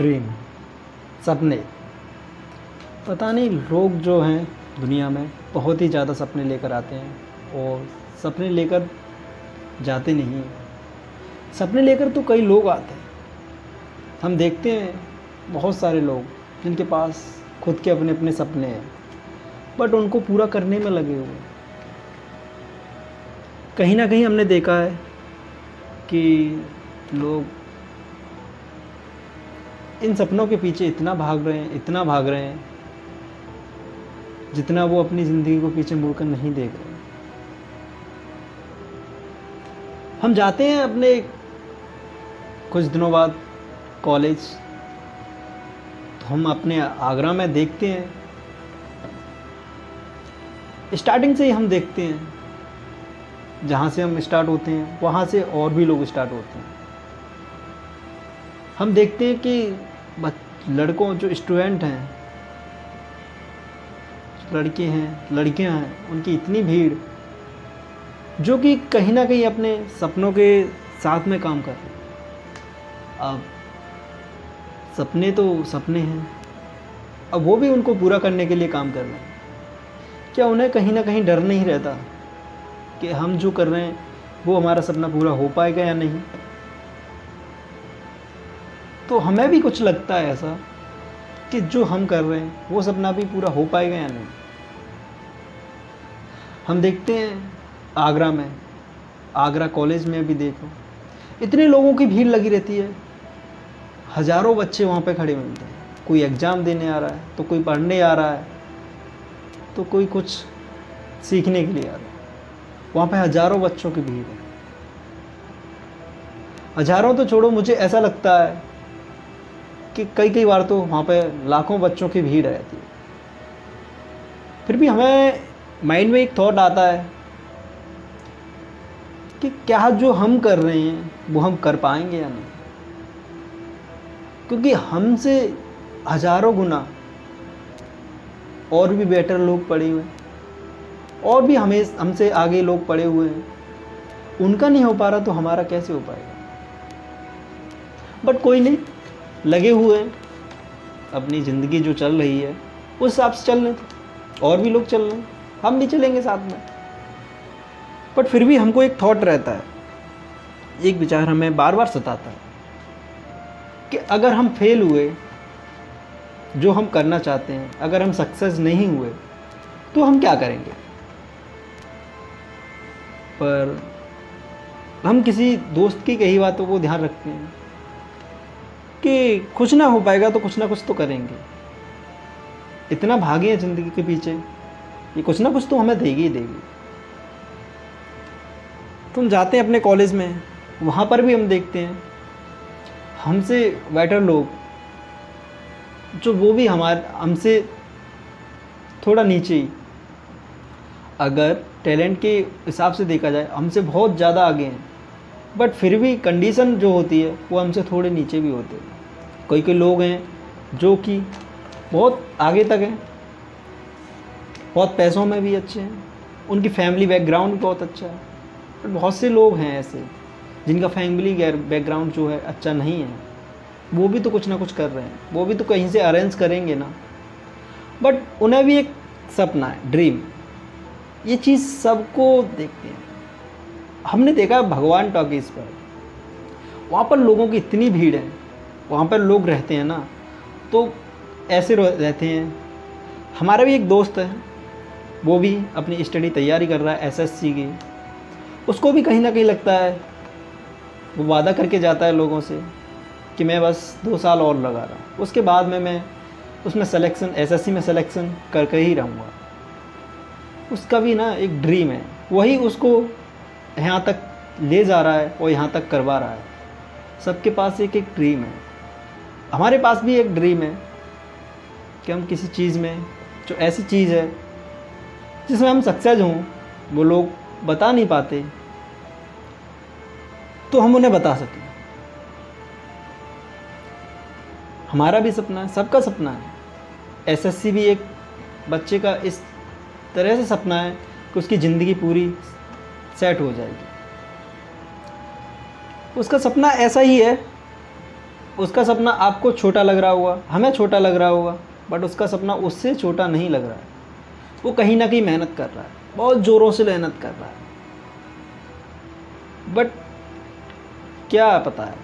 Dream, सपने। पता नहीं लोग जो हैं दुनिया में बहुत ही ज़्यादा सपने लेकर आते हैं और सपने लेकर जाते नहीं हैं। सपने लेकर तो कई लोग आते हैं। हम देखते हैं बहुत सारे लोग जिनके पास खुद के अपने अपने सपने हैं, बट उनको पूरा करने में लगे हुए हैं। कहीं ना कहीं हमने देखा है कि लोग इन सपनों के पीछे इतना भाग रहे हैं जितना वो अपनी ज़िंदगी को पीछे मुड़कर नहीं देख रहे। हम जाते हैं अपने कुछ दिनों बाद कॉलेज, तो हम अपने आगरा में देखते हैं, स्टार्टिंग से ही हम देखते हैं, जहाँ से हम स्टार्ट होते हैं वहाँ से और भी लोग स्टार्ट होते हैं। हम देखते हैं कि लड़कों जो स्टूडेंट हैं, लड़के हैं, लड़कियां हैं, उनकी इतनी भीड़ जो कि कहीं ना कहीं अपने सपनों के साथ में काम कर रहे हैं। अब सपने तो सपने हैं, अब वो भी उनको पूरा करने के लिए काम कर रहे हैं। क्या उन्हें कहीं ना कहीं डर नहीं रहता कि हम जो कर रहे हैं वो हमारा सपना पूरा हो पाएगा या नहीं? तो हमें भी कुछ लगता है ऐसा कि जो हम कर रहे हैं वो सपना भी पूरा हो पाएगा या नहीं। हम देखते हैं आगरा कॉलेज में भी देखो, इतने लोगों की भीड़ लगी रहती है, हज़ारों बच्चे वहाँ पे खड़े मिलते हैं। कोई एग्ज़ाम देने आ रहा है, तो कोई पढ़ने आ रहा है, तो कोई कुछ सीखने के लिए आ रहा है। वहाँ पे हज़ारों बच्चों की भीड़ है। हज़ारों तो छोड़ो, मुझे ऐसा लगता है कि कई बार तो वहाँ पे लाखों बच्चों की भीड़ रहती है। फिर भी हमें माइंड में एक थॉट आता है कि क्या जो हम कर रहे हैं वो हम कर पाएंगे या नहीं, क्योंकि हमसे हज़ारों गुना और भी बेटर लोग पड़े हुए हैं, और भी हमसे आगे लोग पड़े हुए हैं। उनका नहीं हो पा रहा तो हमारा कैसे हो पाएगा? बट कोई नहीं, लगे हुए हैं, अपनी ज़िंदगी जो चल रही है उस हिसाब से चल रहे थे। और भी लोग चल रहे हैं, हम भी चलेंगे साथ में। बट फिर भी हमको एक थॉट रहता है, एक विचार हमें बार बार सताता है कि अगर हम फेल हुए जो हम करना चाहते हैं, अगर हम सक्सेस नहीं हुए तो हम क्या करेंगे? पर हम किसी दोस्त की कही बातों को ध्यान रखते हैं कि कुछ ना हो पाएगा तो कुछ ना कुछ तो करेंगे। इतना भागे हैं ज़िंदगी के पीछे, ये कुछ ना कुछ तो हमें देगी ही देगी। तुम जाते हैं अपने कॉलेज में, वहाँ पर भी हम देखते हैं हमसे बेटर लोग, जो वो भी हमसे थोड़ा नीचे ही, अगर टैलेंट के हिसाब से देखा जाए हमसे बहुत ज़्यादा आगे हैं, बट फिर भी कंडीशन जो होती है वो हमसे थोड़े नीचे भी होते हैं। कोई लोग हैं जो कि बहुत आगे तक हैं, बहुत पैसों में भी अच्छे हैं, उनकी फैमिली बैकग्राउंड भी बहुत अच्छा है। बट बहुत से लोग हैं ऐसे जिनका फैमिली बैकग्राउंड जो है अच्छा नहीं है, वो भी तो कुछ ना कुछ कर रहे हैं, वो भी तो कहीं से अरेंज करेंगे ना। बट उन्हें भी एक सपना है, ड्रीम। ये चीज़ सबको देखते हैं। हमने देखा भगवान टॉकीज़ पर, वहाँ पर लोगों की इतनी भीड़ है, वहाँ पर लोग रहते हैं ना, तो ऐसे रहते हैं। हमारा भी एक दोस्त है, वो भी अपनी स्टडी तैयारी कर रहा है एसएससी की। उसको भी कहीं ना कहीं लगता है, वो वादा करके जाता है लोगों से कि मैं बस 2 साल और लगा रहा हूँ, उसके बाद में मैं उसमें सिलेक्शन, एसएससी में सिलेक्शन करके ही रहूँगा। उसका भी ना एक ड्रीम है, वही उसको यहाँ तक ले जा रहा है और यहाँ तक करवा रहा है। सबके पास एक एक ड्रीम है। हमारे पास भी एक ड्रीम है कि हम किसी चीज़ में, जो ऐसी चीज़ है जिसमें हम सक्सेस हों, वो लोग बता नहीं पाते, तो हम उन्हें बता सकें। हमारा भी सपना है, सबका सपना है। एसएससी भी एक बच्चे का इस तरह से सपना है कि उसकी ज़िंदगी पूरी सेट हो जाएगी। उसका सपना ऐसा ही है उसका सपना आपको छोटा लग रहा होगा, हमें छोटा लग रहा होगा, बट उसका सपना उससे छोटा नहीं लग रहा है। वो कहीं ना कहीं मेहनत कर रहा है, बहुत ज़ोरों से मेहनत कर रहा है, बट क्या पता है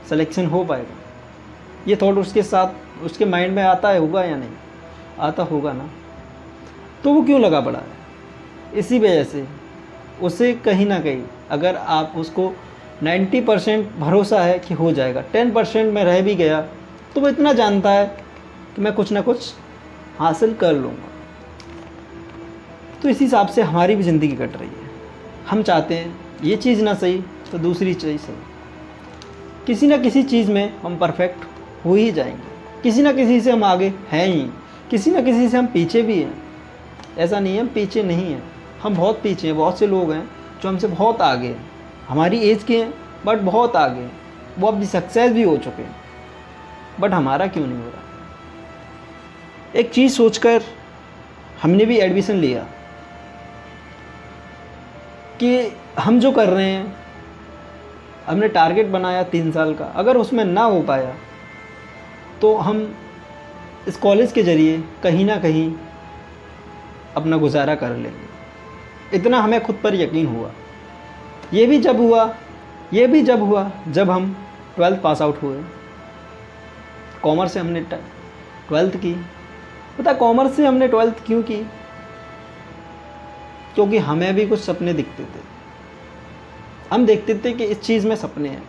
सिलेक्शन हो पाएगा। ये थॉट उसके साथ उसके माइंड में आता है, होगा या नहीं आता होगा ना, तो वो क्यों लगा पड़ा है? इसी वजह से उसे कहीं ना कहीं, अगर आप उसको 90% भरोसा है कि हो जाएगा, 10% में रह भी गया, तो वो इतना जानता है कि मैं कुछ ना कुछ हासिल कर लूँगा। तो इस हिसाब से हमारी भी ज़िंदगी कट रही है। हम चाहते हैं ये चीज़ ना सही तो दूसरी चीज़ सही, किसी ना किसी चीज़ में हम परफेक्ट हो ही जाएंगे, किसी ना किसी से हम आगे हैं ही, किसी ना किसी से हम पीछे भी हैं। ऐसा नहीं है हम पीछे नहीं हैं, हम बहुत पीछे हैं। बहुत से लोग हैं जो हमसे बहुत आगे हैं, हमारी एज के हैं बट बहुत आगे हैं, वो अपनी सक्सेस भी हो चुके हैं, बट हमारा क्यों नहीं हो रहा? एक चीज़ सोचकर हमने भी एडमिशन लिया कि हम जो कर रहे हैं, हमने टारगेट बनाया 3 साल का, अगर उसमें ना हो पाया तो हम इस कॉलेज के ज़रिए कहीं ना कहीं अपना गुजारा कर लेंगे। इतना हमें खुद पर यकीन हुआ। ये भी जब हुआ जब हम 12th पास आउट हुए। कॉमर्स से हमने 12th की। पता कॉमर्स से हमने 12th क्यों की? क्योंकि हमें भी कुछ सपने दिखते थे, हम देखते थे कि इस चीज़ में सपने हैं।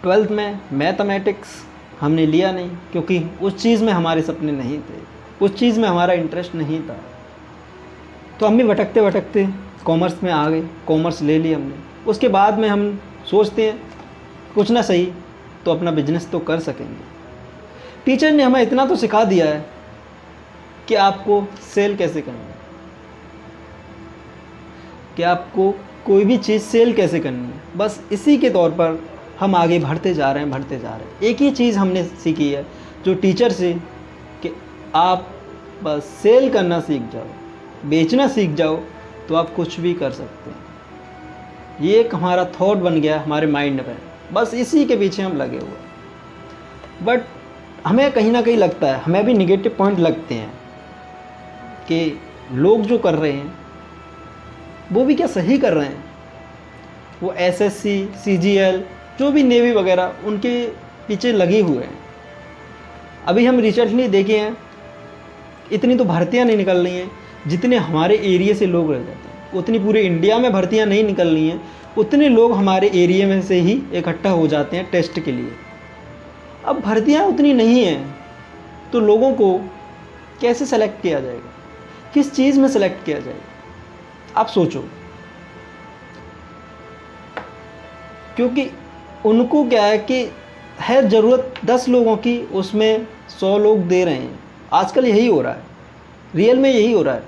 12th में मैथमेटिक्स हमने लिया नहीं, क्योंकि उस चीज़ में हमारे सपने नहीं थे, उस चीज़ में हमारा इंटरेस्ट नहीं था। तो हम भी भटकते भटकते कॉमर्स में आ गए, कॉमर्स ले ली हमने। उसके बाद में हम सोचते हैं कुछ ना सही तो अपना बिजनेस तो कर सकेंगे। टीचर ने हमें इतना तो सिखा दिया है कि आपको सेल कैसे करनी है, कि आपको कोई भी चीज़ सेल कैसे करनी है। बस इसी के तौर पर हम आगे बढ़ते जा रहे हैं। एक ही चीज़ हमने सीखी है जो टीचर से, कि आप बस सेल करना सीख जाओ, बेचना सीख जाओ, तो आप कुछ भी कर सकते हैं। ये एक हमारा थॉट बन गया हमारे माइंड में, बस इसी के पीछे हम लगे हुए। बट हमें कहीं ना कहीं लगता है, हमें भी निगेटिव पॉइंट लगते हैं कि लोग जो कर रहे हैं वो भी क्या सही कर रहे हैं। वो एसएससी, सीजीएल, जो भी नेवी वगैरह, उनके पीछे लगे हुए हैं। अभी हम रिसेंटली देखे हैं, इतनी तो भर्तियां नहीं निकल रही हैं जितने हमारे एरिया से लोग रह जाते हैं। उतनी पूरे इंडिया में भर्तियां नहीं निकल रही हैं, उतने लोग हमारे एरिया में से ही इकट्ठा हो जाते हैं टेस्ट के लिए। अब भर्तियां उतनी नहीं हैं तो लोगों को कैसे सेलेक्ट किया जाएगा, किस चीज़ में सेलेक्ट किया जाएगा? आप सोचो। क्योंकि उनको क्या है कि है ज़रूरत 10 लोगों की, उसमें 100 लोग दे रहे हैं। आजकल यही हो रहा है, रियल में यही हो रहा है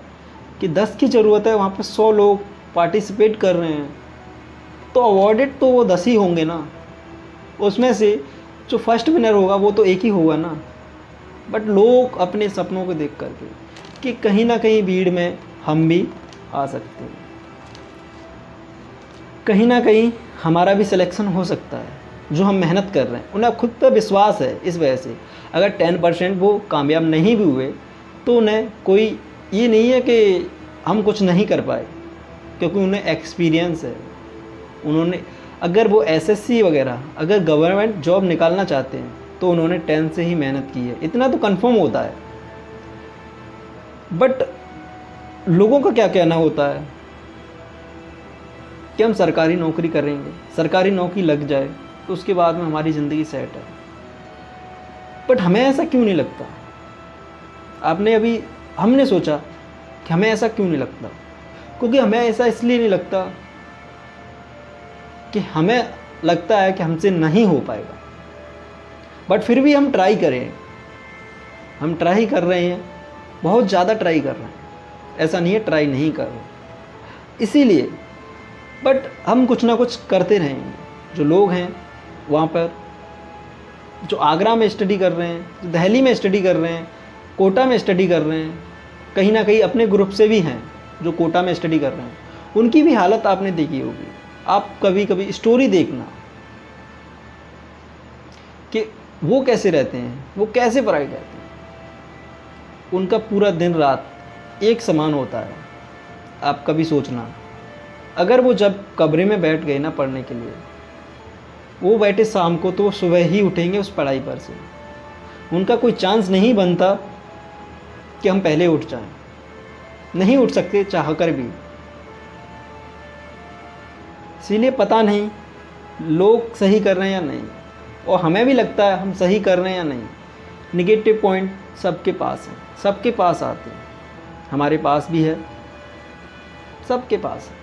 कि 10 की ज़रूरत है, वहाँ पे 100 लोग पार्टिसिपेट कर रहे हैं, तो अवॉर्डेड तो वो 10 ही होंगे ना। उसमें से जो फर्स्ट विनर होगा वो तो एक ही होगा ना। बट लोग अपने सपनों को देख करके कि कहीं ना कहीं भीड़ में हम भी आ सकते हैं, कहीं ना कहीं हमारा भी सिलेक्शन हो सकता है। जो हम मेहनत कर रहे हैं, उन्हें खुद पर विश्वास है। इस वजह से अगर 10% वो कामयाब नहीं भी हुए तो उन्हें कोई ये नहीं है कि हम कुछ नहीं कर पाए, क्योंकि उन्हें एक्सपीरियंस है। उन्होंने अगर वो एसएससी वगैरह अगर गवर्नमेंट जॉब निकालना चाहते हैं तो उन्होंने 10 से ही मेहनत की है, इतना तो कंफर्म होता है। बट लोगों का क्या कहना होता है कि हम सरकारी नौकरी करेंगे, सरकारी नौकरी लग जाए तो उसके बाद में हमारी ज़िंदगी सेट है। बट हमें ऐसा क्यों नहीं लगता? हमने सोचा कि हमें ऐसा क्यों नहीं लगता, क्योंकि हमें ऐसा इसलिए नहीं लगता कि हमें लगता है कि हमसे नहीं हो पाएगा। बट फिर भी हम ट्राई करें, हम ट्राई कर रहे हैं, बहुत ज़्यादा ट्राई कर रहे हैं। ऐसा नहीं है ट्राई नहीं कर रहे, इसीलिए। बट हम कुछ ना कुछ करते रहेंगे। जो लोग हैं वहाँ पर, जो आगरा में स्टडी कर रहे हैं, जो दिल्ली में स्टडी कर रहे हैं, कोटा में स्टडी कर रहे हैं, कहीं ना कहीं अपने ग्रुप से भी हैं जो कोटा में स्टडी कर रहे हैं, उनकी भी हालत आपने देखी होगी। आप कभी कभी स्टोरी देखना, कि वो कैसे रहते हैं, वो कैसे पढ़ाई करते हैं। उनका पूरा दिन रात एक समान होता है। आप कभी सोचना, अगर वो जब कमरे में बैठ गए ना पढ़ने के लिए, वो बैठे शाम को तो सुबह ही उठेंगे उस पढ़ाई पर से। उनका कोई चांस नहीं बनता कि हम पहले उठ जाएं, नहीं उठ सकते चाह कर भी। इसीलिए पता नहीं लोग सही कर रहे हैं या नहीं, और हमें भी लगता है हम सही कर रहे हैं या नहीं। निगेटिव पॉइंट सबके पास है, सबके पास आते हैं, हमारे पास भी है, सबके पास है।